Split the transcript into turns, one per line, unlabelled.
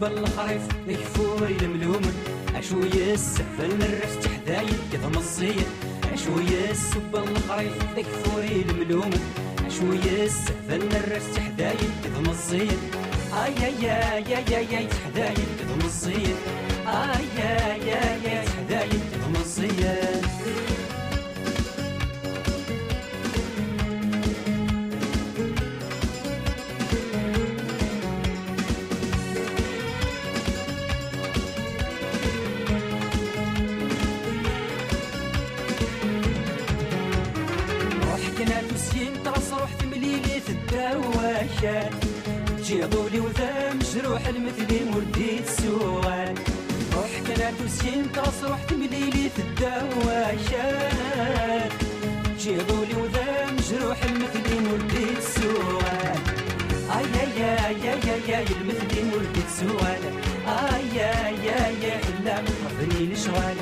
الخريف يكفوري الملومن عشوية السهفل الرفس تحدايد كذا مصية عشوية السب الخريف يكفوري الملومن عشوية السهفل الرفس تحدايد كذا مصية اي اي اي اي اي تحدايد كذا مصية اي اي اي تحدايد كذا مصية كنا تسين تصروح تمليلي في الدواشات جيضولي وذا مجروح المثلي مرديت السؤال روح كنا تسين تصروح تمليلي في الدواشات جيضولي وذا مجروح المثلي مرديت السؤال اي اي اي اي اي المثلي مرديت السؤال اي اي اي لا مخفني الشغال